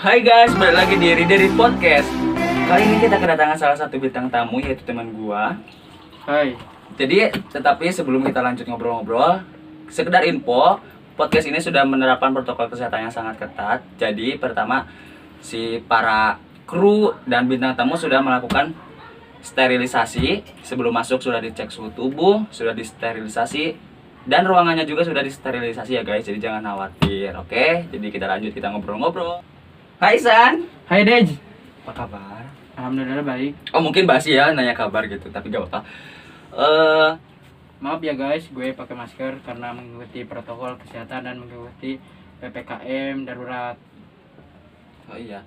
Hai guys, balik lagi di Reader Podcast. Kali ini kita kedatangan salah satu bintang tamu, yaitu teman gua. Hai. Tetapi sebelum kita lanjut ngobrol-ngobrol, sekedar info, podcast ini sudah menerapkan protokol kesehatan yang sangat ketat. Jadi pertama, si para kru dan bintang tamu sudah melakukan sterilisasi. Sebelum masuk sudah dicek suhu tubuh, sudah disterilisasi, dan ruangannya juga sudah disterilisasi ya guys. Jadi jangan khawatir, oke? Jadi kita lanjut, kita ngobrol-ngobrol. Hai San, Hai Dej. apa kabar? Alhamdulillah baik. Oh mungkin basi ya nanya kabar gitu, tapi gak apa-apa. Maaf ya guys, gue pakai masker karena mengikuti protokol kesehatan dan mengikuti PPKM darurat. Oh iya.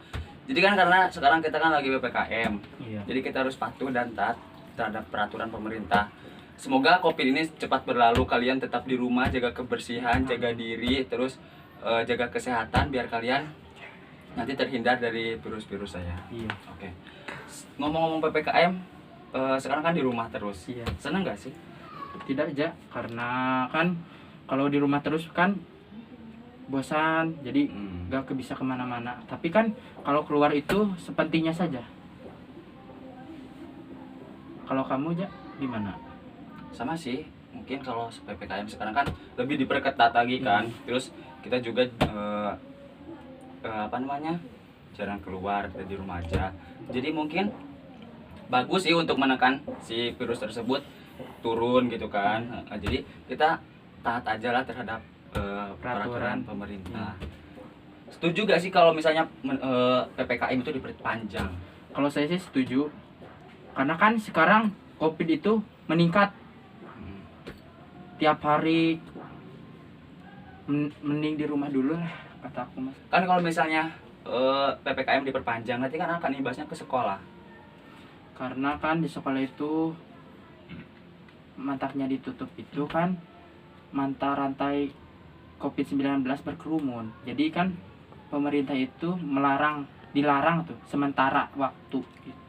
Jadi kan karena sekarang kita kan lagi PPKM. Iya. Jadi kita harus patuh dan taat terhadap peraturan pemerintah. Semoga Covid ini cepat berlalu, kalian tetap di rumah, jaga kebersihan, jaga diri, terus jaga kesehatan biar kalian nanti terhindar dari virus-virus saya. Iya. Oke. Ngomong-ngomong PPKM, sekarang kan di rumah terus. Iya. Seneng gak sih? Tidak aja karena kan kalau di rumah terus kan bosan, jadi gak bisa kemana-mana. Tapi kan kalau keluar itu sepentingnya saja. Kalau kamu aja gimana? Sama sih, mungkin kalau PPKM sekarang kan lebih diperketat lagi kan. Terus kita juga jarang keluar, kita di rumah aja. Jadi mungkin bagus sih untuk menekan si virus tersebut turun gitu kan. Jadi kita taat aja lah terhadap peraturan pemerintah. Setuju gak sih kalau misalnya PPKM itu diperpanjang? Kalau saya sih setuju. Karena kan sekarang Covid itu meningkat tiap hari. Mending di rumah dulu lah kata aku mas. Kan kalau misalnya PPKM diperpanjang nanti kan akan imbasnya ke sekolah. Karena kan di sekolah itu mantaknya ditutup itu kan manta rantai COVID-19 berkerumun. Jadi kan pemerintah itu dilarang tuh sementara waktu gitu.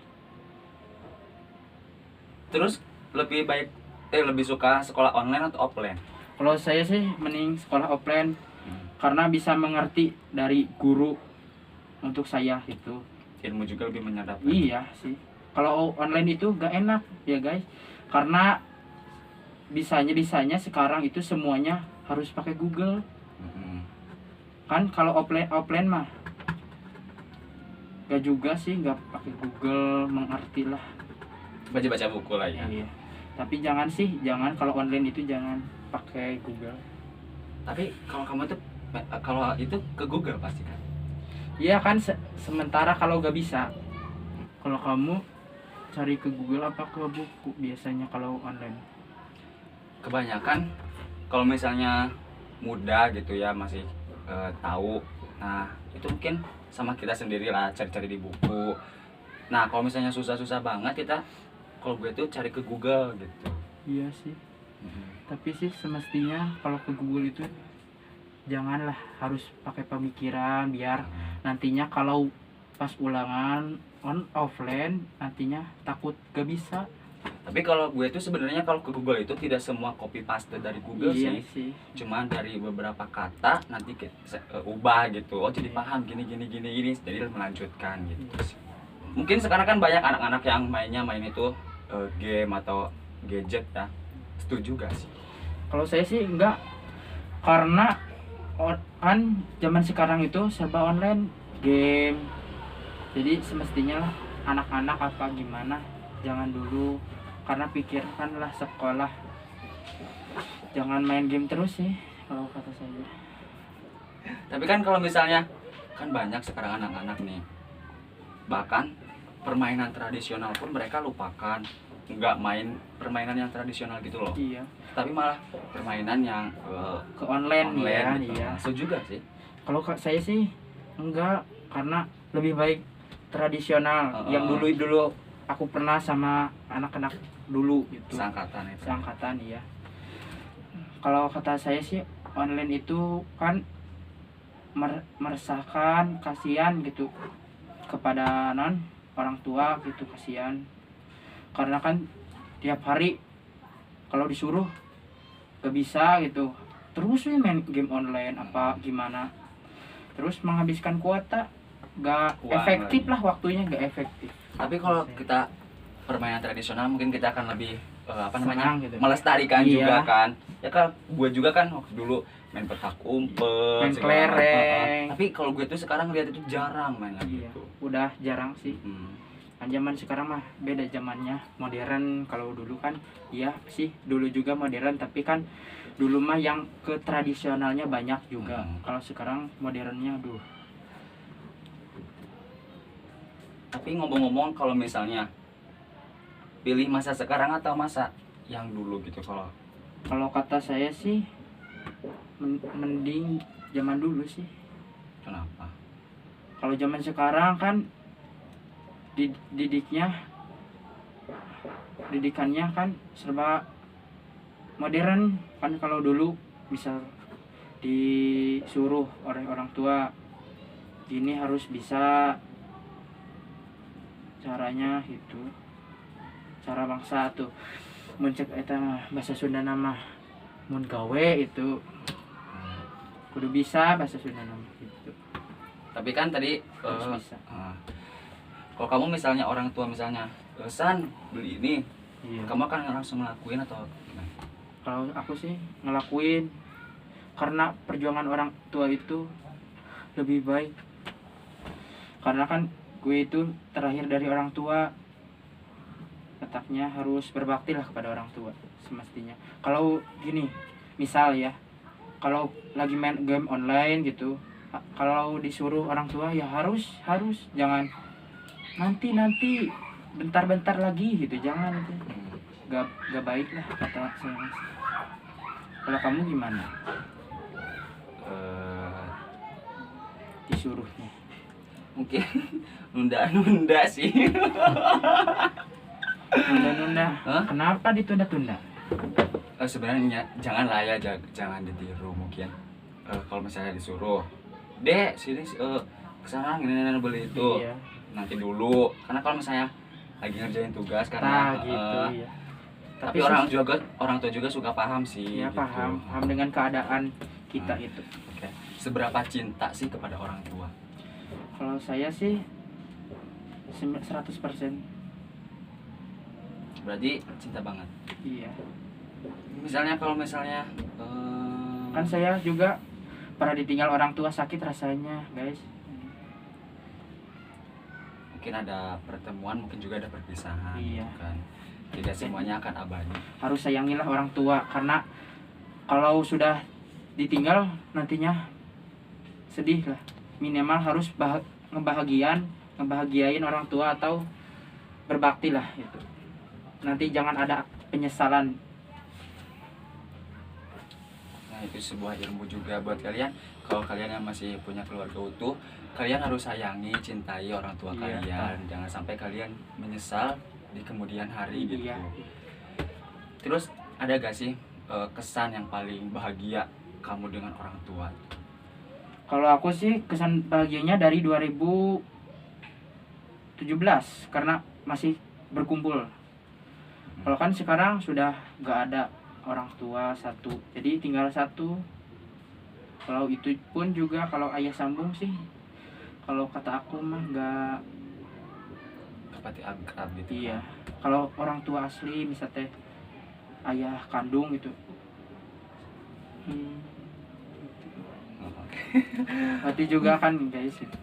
Terus lebih suka sekolah online atau offline? Kalau saya sih mending sekolah offline karena bisa mengerti dari guru untuk saya itu. Ilmu juga lebih menyerap. Iya sih. Kalau online itu gak enak ya guys. Karena bisanya sekarang itu semuanya harus pakai Google. Kan kalau offline mah gak juga sih, gak pakai Google mengerti lah. Baca-baca buku lah ya. Iya. Tapi jangan kalau online itu jangan pakai Google. Tapi kalau kamu tuh kalau itu ke Google pasti kan? Iya kan sementara kalau gak bisa. Kalau kamu cari ke Google apa ke buku biasanya kalau online? Kebanyakan kalau misalnya muda gitu ya masih tahu. Nah, itu mungkin sama kita sendiri lah cari-cari di buku. Nah, kalau misalnya susah-susah banget kalau gue tuh cari ke Google gitu. Iya sih. Tapi sih semestinya kalau ke Google itu janganlah, harus pakai pemikiran biar nantinya kalau pas ulangan offline nantinya takut gak bisa. Tapi kalau gue tuh sebenarnya kalau ke Google itu tidak semua copy paste dari Google Iya sih. Cuman dari beberapa kata nanti ubah gitu. Oh jadi paham gini jadi melanjutkan gitu sih. Mungkin sekarang kan banyak anak-anak yang main itu game atau gadget ya. Setuju gak sih? Kalau saya sih enggak, karena kan zaman sekarang itu serba online game. Jadi semestinya lah anak-anak apa gimana jangan dulu, karena pikirkanlah sekolah, jangan main game terus sih kalau kata saya. Tapi kan kalau misalnya kan banyak sekarang anak-anak nih, bahkan permainan tradisional pun mereka lupakan, nggak main permainan yang tradisional gitu loh. Iya. Tapi malah permainan yang Ke online ya, gitu. iya. Setuju juga sih. Kalau saya sih enggak, karena lebih baik tradisional yang dulu aku pernah sama anak-anak dulu gitu. Seangkatan itu. Seangkatan iya. Kalau kata saya sih online itu kan meresahkan, kasihan gitu kepada orang tua gitu, kasihan. Karena kan tiap hari kalau disuruh gak bisa gitu, terus main game online apa gimana, terus menghabiskan kuota. nggak Uang efektif lagi. lah, waktunya nggak efektif. Tapi kalau kita permainan tradisional mungkin kita akan lebih apa namanya, Senang gitu. melestarikan Iya. juga kan. Ya kan gue juga kan waktu dulu main petak umpet, Main segala macam. kelereng. Tapi kalau gue tuh sekarang lihat itu jarang main lagi Iya, gitu. udah jarang sih. Hmm. Kan zaman sekarang mah beda zamannya, modern. Kalau dulu kan iya sih, dulu juga modern, tapi kan dulu mah yang ke tradisionalnya banyak juga. Kalau sekarang modernnya aduh. Tapi ngomong-ngomong, kalau misalnya pilih masa sekarang atau masa yang dulu gitu, Kalau kata saya sih mending zaman dulu sih. kenapa? Kalau zaman sekarang kan didikannya kan serba modern kan. Kalau dulu misal disuruh oleh orang tua gini harus bisa caranya itu, cara bangsa tuh mencek eta mah bahasa Sunda nama mun gawe itu kudu bisa bahasa Sunda nama gitu. Tapi kan tadi Harus bisa. kalau kamu misalnya orang tua misalnya San beli ini, Iya. kamu akan langsung ngelakuin atau gimana? Kalau aku sih ngelakuin karena perjuangan orang tua itu lebih baik. Karena kan gue itu terakhir dari orang tua, letaknya harus berbakti lah kepada orang tua semestinya. Kalau gini, misal ya, kalau lagi main game online gitu, kalau disuruh orang tua ya harus jangan nanti bentar lagi gitu, jangan itu. Gak baik lah kata saya. Kalau kamu gimana disuruhnya? Mungkin nunda sih. Nunda. Hah? Kenapa ditunda-tunda? Sebenarnya jangan lah ya, jangan ditiru mungkin. Kalau misalnya disuruh, Dek sini kesana gini beli itu, Iya. nanti dulu. Karena kalau misalnya lagi ngerjain tugas karena Gitu iya. tapi orang tua juga suka paham sih. Ya gitu. paham dengan keadaan kita itu. Oke. Seberapa cinta sih kepada orang tua? Kalau saya sih 100%. Berarti cinta banget. Iya. Kalau misalnya Kan saya juga pernah ditinggal orang tua, sakit rasanya, guys. mungkin ada pertemuan, mungkin juga ada perpisahan. Iya. Gitu kan. Tidak semuanya akan abadi. Harus sayangilah orang tua karena kalau sudah ditinggal nantinya sedih lah. Minimal harus ngebahagiain orang tua atau berbakti lah itu. Nanti jangan ada penyesalan. Nah, itu sebuah ilmu juga buat kalian. Kalau kalian yang masih punya keluarga utuh, kalian harus sayangi, cintai orang tua Iya. kalian. Jangan sampai kalian menyesal di kemudian hari gitu. Iya. Terus ada gak sih kesan yang paling bahagia kamu dengan orang tua? Kalau aku sih kesan bahagianya dari 2017 karena masih berkumpul. Kalau kan sekarang sudah gak ada orang tua satu, jadi tinggal satu. Kalau itu pun juga kalau ayah sambung sih, kalau kata aku mah gak. Seperti akrab gitu. Iya. Kalau orang tua asli misalnya ayah kandung gitu. Berarti juga kan guys gitu.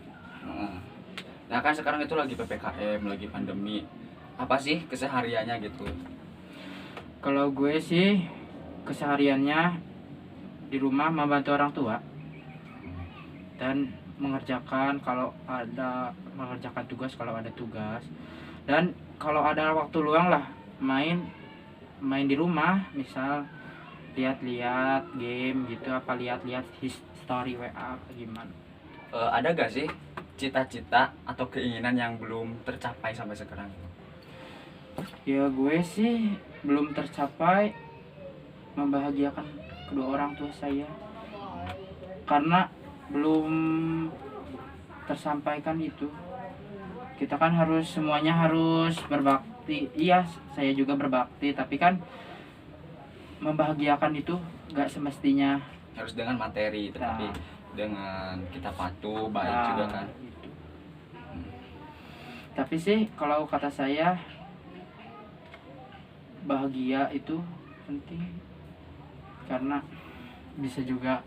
Nah kan sekarang itu lagi PPKM, lagi pandemi. Apa sih kesehariannya gitu? Kalau gue sih kesehariannya di rumah membantu orang tua dan mengerjakan tugas kalau ada tugas, dan kalau ada waktu luang lah main di rumah, misal lihat-lihat game gitu, apa lihat-lihat history WA apa gimana. Ada gak sih cita-cita atau keinginan yang belum tercapai sampai sekarang? Ya gue sih belum tercapai membahagiakan kedua orang tua saya karena belum tersampaikan itu. Kita kan semuanya harus berbakti. Iya, saya juga berbakti, tapi kan membahagiakan itu gak semestinya Harus dengan materi, tetapi dengan kita patuh, baik juga kan. gitu. Tapi sih kalau kata saya bahagia itu penting, karena bisa juga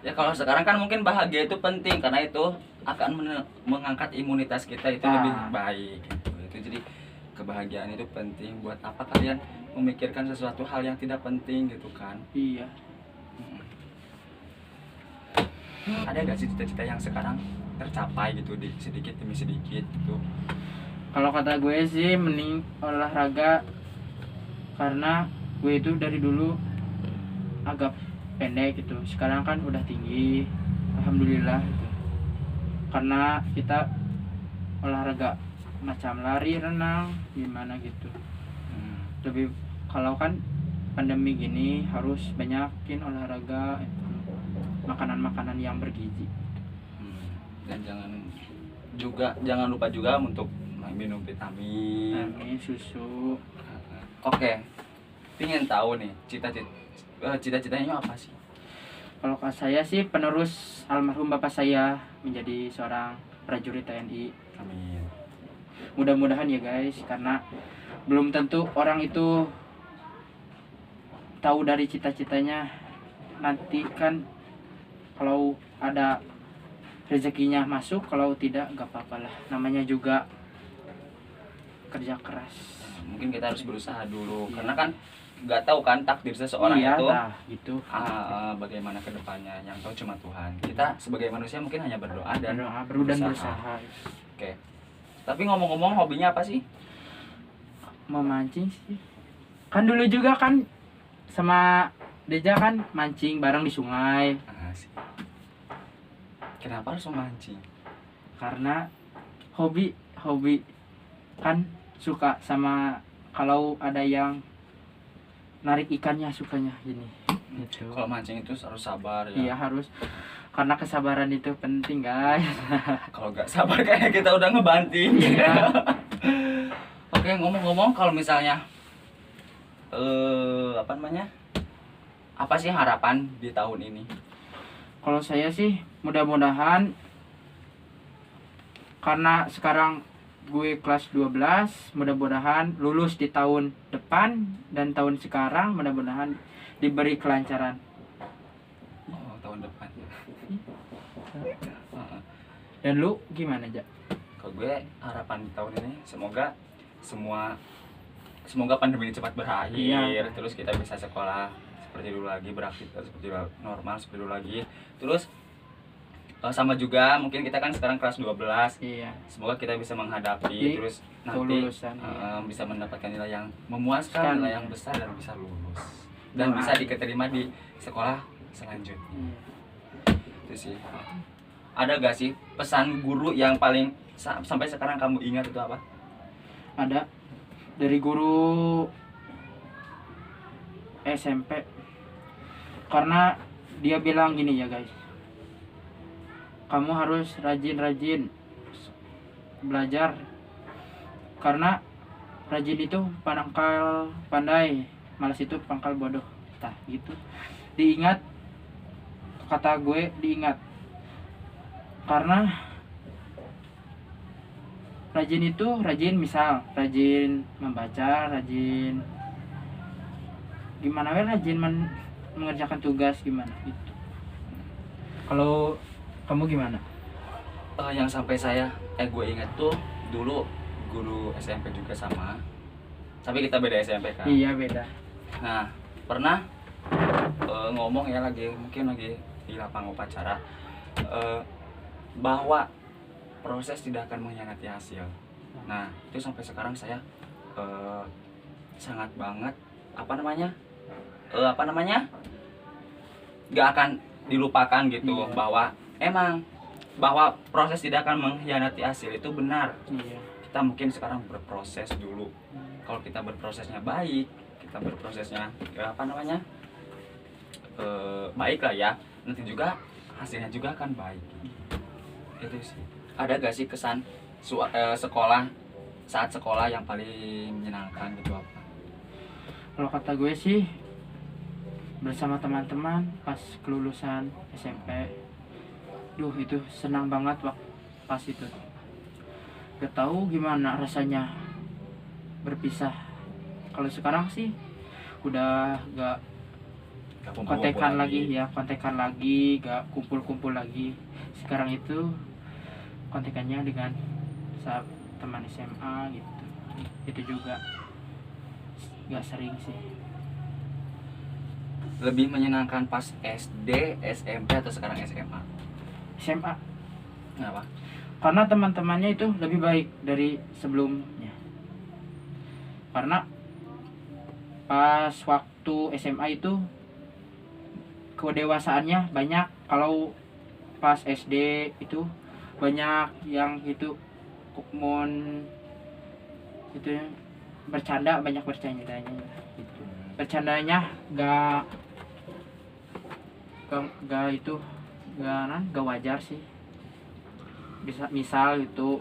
Ya kalau sekarang kan mungkin bahagia itu penting karena itu akan mengangkat imunitas kita itu lebih baik gitu. Itu jadi kebahagiaan itu penting. Buat apa kalian memikirkan sesuatu hal yang tidak penting gitu kan? iya. Ada gak sih cita-cita yang sekarang tercapai gitu di sedikit demi sedikit gitu? Kalau kata gue sih mending olahraga, karena gue itu dari dulu agak pendek gitu, sekarang kan udah tinggi, alhamdulillah gitu. Karena kita olahraga macam lari, renang, gimana gitu. Lebih kalau kan pandemi gini harus banyakin olahraga, makanan-makanan yang bergizi. Dan jangan lupa juga untuk minum vitamin, susu. Oke, pengen tahu nih cita-citanya apa sih? Kalau saya sih penerus almarhum bapak saya menjadi seorang prajurit TNI. Amin. Mudah-mudahan ya guys, karena belum tentu orang itu tahu dari cita-citanya. Nanti kan kalau ada rezekinya masuk, kalau tidak gak apa-apa lah, namanya juga kerja keras. Mungkin kita harus berusaha dulu, karena kan nggak tahu kan takdir seseorang itu gitu. Bagaimana kedepannya, yang tahu cuma Tuhan. Kita sebagai manusia mungkin hanya berdoa dan berusaha. Oke. Tapi ngomong-ngomong, hobinya apa sih? Memancing sih. Kan dulu juga kan sama Deja kan mancing bareng di sungai. Sih. Kenapa harus memancing? Karena hobi kan suka sama, kalau ada yang narik ikannya sukanya gini gitu. Kalau mancing itu harus sabar ya. Iya harus, karena kesabaran itu penting guys. Kalau nggak sabar kayak kita udah ngebanting. Iya. Oke, ngomong-ngomong, kalau misalnya apa sih harapan di tahun ini? Kalau saya sih mudah-mudahan, karena sekarang gue kelas 12, mudah-mudahan lulus di tahun depan, dan tahun sekarang mudah-mudahan diberi kelancaran. Oh, tahun depan. Dan lu gimana, Ja? Kalau gue harapan di tahun ini semoga pandemi ini cepat berakhir. Iya. Terus kita bisa sekolah seperti dulu lagi, beraktivitas seperti normal seperti dulu lagi. Terus sama juga mungkin kita kan sekarang kelas 12. Iya. Semoga kita bisa menghadapi terus nanti lulusan, bisa mendapatkan nilai yang memuaskan, nilai yang besar, dan bisa lulus dan bisa diterima di sekolah selanjutnya. Itu sih. Ada gak sih pesan guru yang paling sampai sekarang kamu ingat itu apa? Ada, dari guru SMP. Karena dia bilang gini ya guys, kamu harus rajin-rajin belajar, karena rajin itu pangkal pandai, malas itu pangkal bodoh. Tah gitu. Diingat, kata gue diingat. Karena rajin itu misal rajin membaca, rajin gimana rajin mengerjakan tugas gimana gitu. Kalau kamu gimana? Yang sampai gue ingat tuh dulu guru SMP juga sama, tapi kita beda SMP kan. Iya beda. Nah pernah ngomong ya, mungkin lagi di lapang upacara, bahwa proses tidak akan mengkhianati hasil. Nah itu sampai sekarang saya sangat banget gak akan dilupakan gitu. Bahwa proses tidak akan mengkhianati hasil itu benar. Kita mungkin sekarang berproses dulu. Kalau kita berprosesnya baik, kita berprosesnya baik lah ya, nanti juga hasilnya juga akan baik. Itu sih. Ada gak sih kesan saat sekolah yang paling menyenangkan gitu apa? Kalau kata gue sih bersama teman-teman pas kelulusan SMP. Duh itu senang banget pas itu. gak tahu gimana rasanya berpisah. Kalau sekarang sih udah gak Gak kumpul-kumpul kontekan lagi ya, kontekan lagi, gak kumpul-kumpul lagi. Sekarang itu kontekannya dengan teman SMA gitu. Itu juga gak sering sih. Lebih menyenangkan pas SD, SMP atau sekarang SMA? SMA, Kenapa? karena teman-temannya itu lebih baik dari sebelumnya. Karena pas waktu SMA itu kedewasaannya banyak. Kalau pas SD itu banyak yang itu mon itu ya, bercanda, banyak bercandanya gitu. Bercandanya gak itu gak wajar sih. Bisa misal itu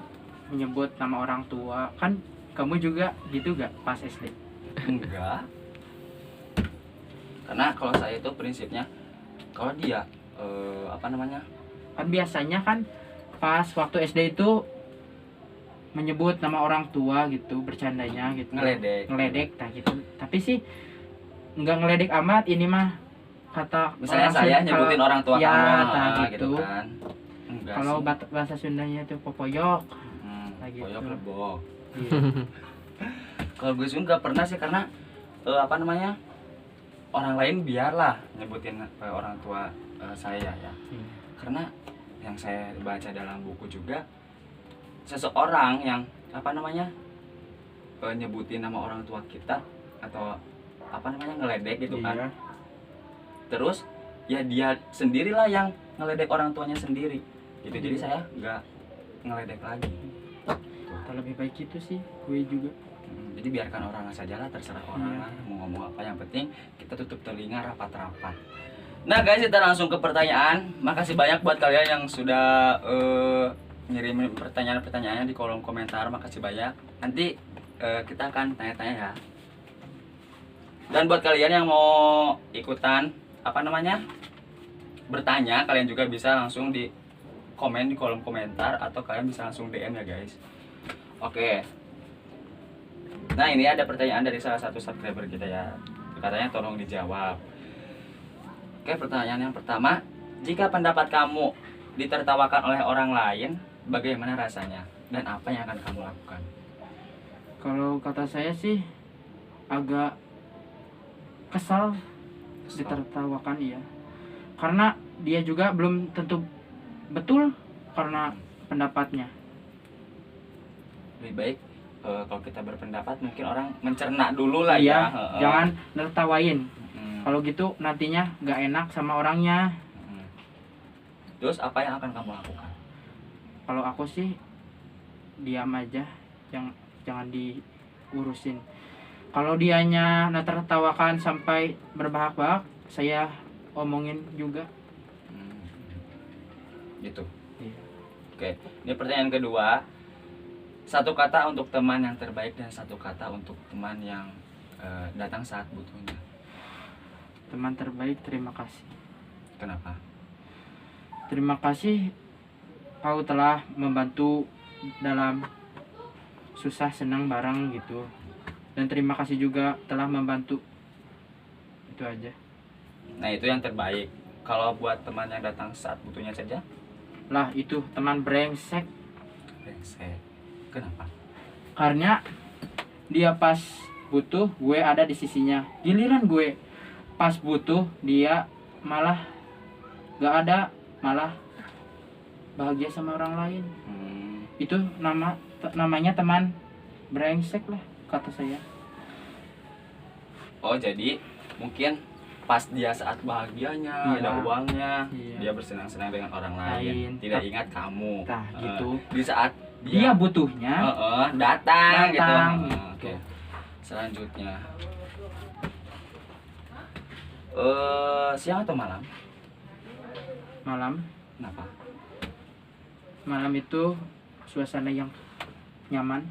menyebut nama orang tua, kan kamu juga gitu gak pas SD? Enggak. Karena kalau saya itu prinsipnya kalau dia apa namanya? Kan biasanya kan pas waktu SD itu menyebut nama orang tua gitu, bercandanya gitu, ngeledek nah gitu. Tapi sih nggak ngeledek amat, ini mah kata Misalnya orang saya Sunda, nyebutin orang tua ya, kamu nah, gitu gitu. kan. Enggak Kalau sih. bahasa Sundanya itu popoyok. Nah, gitu. Koyok lebok. Iya. Kalau gue sih nggak pernah sih karena apa namanya? Orang lain biarlah nyebutin orang tua saya ya. Iya. Karena yang saya baca dalam buku juga seseorang yang apa namanya? Nyebutin nama orang tua kita atau apa namanya ngeledek gitu kan. Iya. Terus ya dia sendirilah yang ngeledek orang tuanya sendiri gitu. Jadi saya nggak ngeledek lagi. Tak lebih baik itu sih gue juga. Jadi biarkan orang saja lah, terserah orang lah mau ngomong apa, yang penting kita tutup telinga rapat-rapat. Nah guys, kita langsung ke pertanyaan. Makasih banyak buat kalian yang sudah ngirimin pertanyaan-pertanyaannya di kolom komentar. Makasih banyak. Nanti kita akan tanya-tanya ya. Dan buat kalian yang mau ikutan apa namanya bertanya, kalian juga bisa langsung di komen di kolom komentar atau kalian bisa langsung DM ya guys. Oke. Nah ini ada pertanyaan dari salah satu subscriber kita ya. Katanya tolong dijawab. Oke, pertanyaan yang pertama, jika pendapat kamu ditertawakan oleh orang lain, bagaimana rasanya dan apa yang akan kamu lakukan? Kalau kata saya sih agak kesal ditertawakan, iya. Karena dia juga belum tentu betul karena pendapatnya. Lebih baik kalau kita berpendapat mungkin orang mencerna dulu lah Iya, ya. jangan nertawain. Hmm. Kalau gitu nantinya nggak enak sama orangnya. Hmm. Terus apa yang akan kamu lakukan? Kalau aku sih diam aja, jangan diurusin. Kalau dianya tertawakan sampai berbahak-bahak, saya omongin juga. Gitu. Iya. Oke, ini pertanyaan kedua. Satu kata untuk teman yang terbaik dan satu kata untuk teman yang datang saat butuhnya. Teman terbaik, terima kasih. Kenapa? Terima kasih kau telah membantu dalam susah senang bareng gitu. Dan terima kasih juga telah membantu. Itu aja. Nah itu yang terbaik. Kalau buat teman yang datang saat butuhnya saja, Lah itu teman brengsek. brengsek. Kenapa? Karena dia pas butuh gue ada di sisinya. Giliran gue pas butuh dia malah gak ada, malah bahagia sama orang lain. Itu namanya teman brengsek lah kata saya. Oh jadi mungkin pas dia saat bahagianya Iya. ada uangnya, Iya. dia bersenang-senang dengan orang lain, Lain. tidak ingat kamu. Nah, gitu. Di saat Dia butuhnya datang gitu. Datang, Oke. Selanjutnya siang atau malam? malam. Kenapa? Malam itu suasana yang nyaman.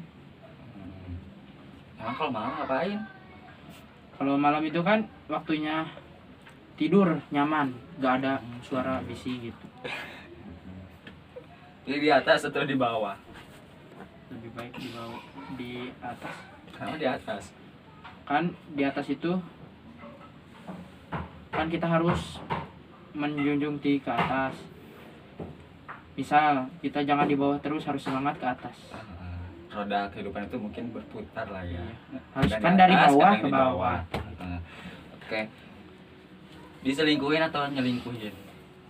Emang kalau malam ngapain? Kalau malam itu kan waktunya tidur nyaman, gak ada suara bising gitu. Jadi di atas atau di bawah? lebih baik di bawah, di atas. Karena di atas. Kan di atas itu kan kita harus menjunjung tinggi ke atas. Misal kita jangan di bawah terus, harus semangat ke atas. Roda kehidupan itu mungkin berputar lah ya. Harus Kadang kan di dari atas, bawah kadang ke di bawah. Oke. Diselingkuhin atau nyelingkuhin?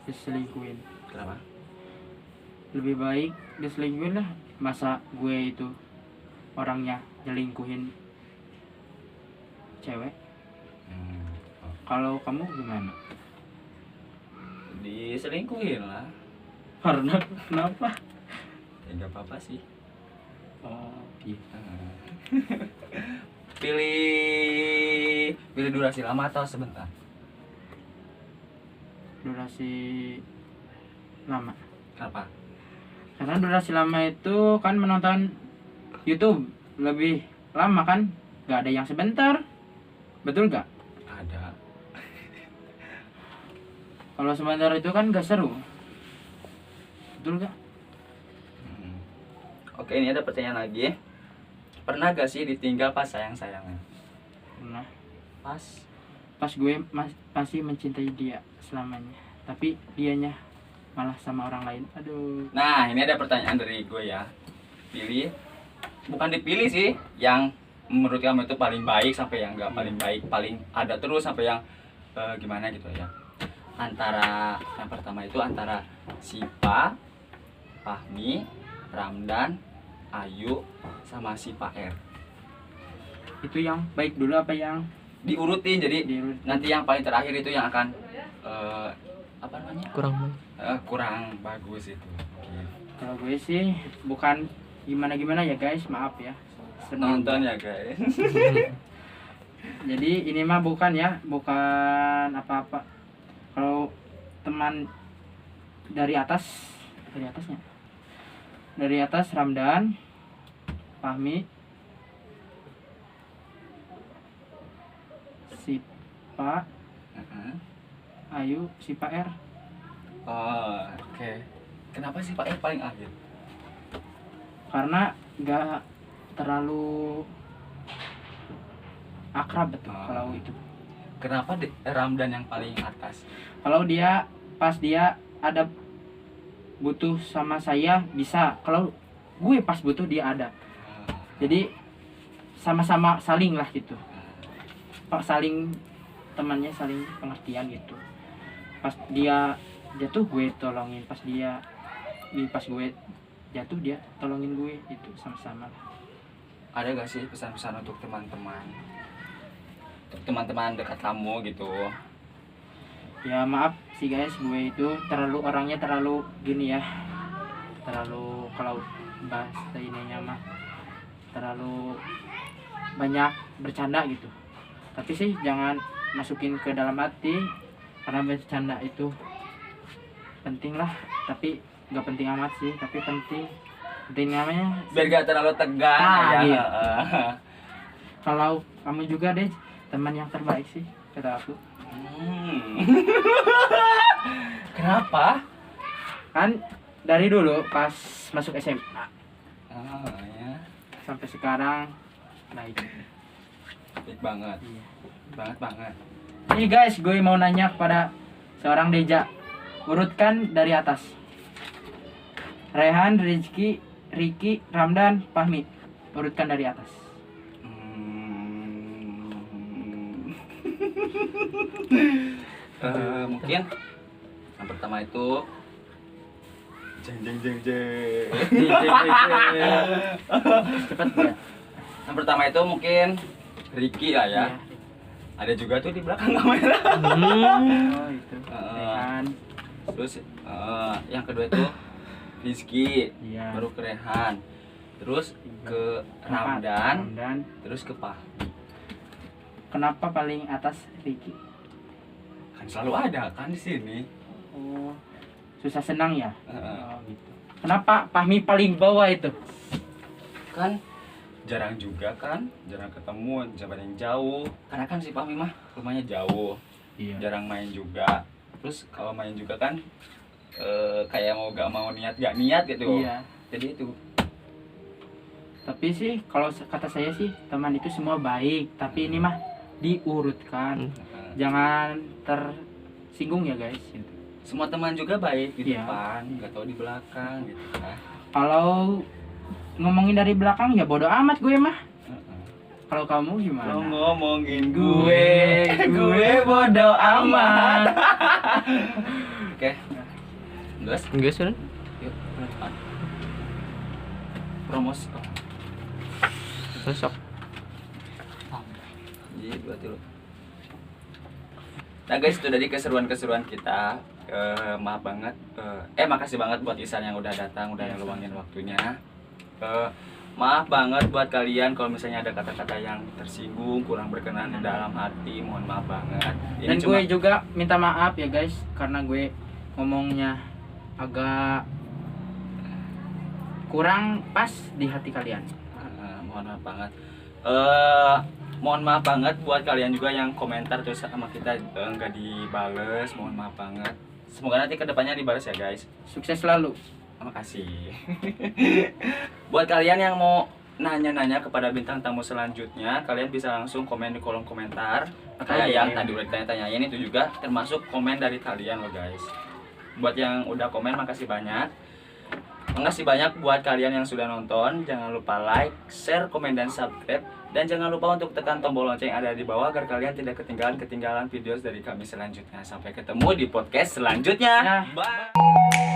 Diselingkuhin. Kenapa? Lebih baik diselingkuhin lah. Masa gue itu orangnya nyelingkuhin cewek? Kalau kamu gimana? Diselingkuhin lah. Karena kenapa? Ya nggak apa-apa sih. Oh, iya. Pilih durasi lama atau sebentar? Durasi lama. Kenapa? Karena durasi lama itu kan menonton YouTube lebih lama kan? Gak ada yang sebentar. Betul gak? Ada. Kalau sebentar itu kan gak seru. Betul gak? Oke, ini ada pertanyaan lagi. Pernah gak sih ditinggal pas sayang-sayangnya? Pernah. Pas Gue masih mencintai dia selamanya, tapi dianya malah sama orang lain. Aduh. Nah, ini ada pertanyaan dari gue ya. Pilih, bukan dipilih sih, yang menurut kamu itu paling baik sampai yang nggak paling baik, paling ada terus sampai yang gimana gitu ya. Antara yang pertama itu antara Sipa, Fahmi, Ramdan, Ayu, sama si Pak R. Itu yang baik dulu apa yang Diurutin, jadi diurut? nanti yang paling terakhir itu yang akan apa namanya? Kurang Kurang bagus itu. Kalau gue sih bukan gimana-gimana ya guys, maaf ya. Nonton ya guys. Jadi ini mah bukan apa-apa. Kalau teman dari atasnya. Dari atas Ramdan, Fahmi, Sipa, Ayu, Sipa R. Oh, oke. Kenapa sih Pak R paling akhir? Karena nggak terlalu akrab betul kalau itu. Kenapa Ramdan yang paling atas? Kalau dia pas dia ada butuh sama saya bisa, kalau gue pas butuh dia ada. Jadi sama-sama saling lah gitu. Pak saling temannya saling pengertian gitu. Pas dia jatuh gue tolongin, pas gue jatuh dia tolongin gue, itu sama-sama. Ada gak sih pesan-pesan untuk teman-teman? Untuk teman-teman dekat kamu gitu. Ya maaf sih guys, gue itu orangnya terlalu gini ya, terlalu kalau bahasa ininya mah terlalu banyak bercanda gitu. Tapi sih jangan masukin ke dalam hati, karena bercanda itu penting lah, tapi nggak penting amat sih, tapi penting namanya Biar gak terlalu tegang ya. Gitu. Kalau kamu juga deh teman yang terbaik sih kata aku. Kenapa? Kan dari dulu pas masuk SMA Ya. sampai sekarang baik. Baik banget. Iya. Banget. Nih guys, gue mau nanya kepada seorang Deja. Urutkan dari atas. Rehan, Rizky, Riki, Ramdan, Fahmi. Urutkan dari atas. Mungkin yang pertama itu jeng. Cepat ya. Yang pertama itu mungkin Ricky lah ya. Iya. Ada juga tuh di belakang kamera. Oh itu. Rehan. Terus yang kedua itu Rizky, Iya. baru ke Rehan, terus ke Empat. Ramdan, terus ke Pak. Kenapa paling atas Riki? Kan selalu ada kan di sini. Oh, susah senang ya? Heeh. Oh gitu. Kenapa Fahmi paling bawah itu? Kan jarang juga kan, jarang ketemu, jalan yang jauh. Karena kan si Fahmi mah rumahnya jauh, Iya. jarang main juga. Terus kalau main juga kan kayak mau gak mau niat gak niat gitu. Iya. Jadi itu Tapi sih kalau kata saya sih teman itu semua baik, tapi ini mah diurutkan. Jangan tersinggung ya guys. Gitu. Semua teman juga baik di Iya. depan, nggak tahu di belakang gitu kan. Kalau ngomongin dari belakang ya bodo amat gue mah. Kalau kamu gimana? Lo ngomongin gue bodo amat. Oke. Gus, Enggak sih. yuk cepat. Promosi. Sosok. Jadi berarti lo. Nah guys, itu tadi keseruan-keseruan kita. Maaf banget. Makasih banget buat Isan yang udah datang, udah ngeluangin waktunya. Maaf banget buat kalian kalau misalnya ada kata-kata yang tersinggung, kurang berkenan di dalam hati, mohon maaf banget. Dan gue juga minta maaf ya guys karena gue ngomongnya agak kurang pas di hati kalian. Mohon maaf banget. Mohon maaf banget buat kalian juga yang komentar terus sama kita nggak dibales. Mohon maaf banget. Semoga nanti kedepannya dibales ya guys. Sukses selalu. Makasih. Buat kalian yang mau nanya-nanya kepada bintang tamu selanjutnya, kalian bisa langsung komen di kolom komentar. Kayak yang tadi udah ditanya-tanyain itu juga termasuk komen dari kalian loh guys. Buat yang udah komen makasih banyak. Makasih banyak buat kalian yang sudah nonton. Jangan lupa like, share, komen, dan subscribe. Dan jangan lupa untuk tekan tombol lonceng yang ada di bawah agar kalian tidak ketinggalan video dari kami selanjutnya. Sampai ketemu di podcast selanjutnya. Nah. Bye.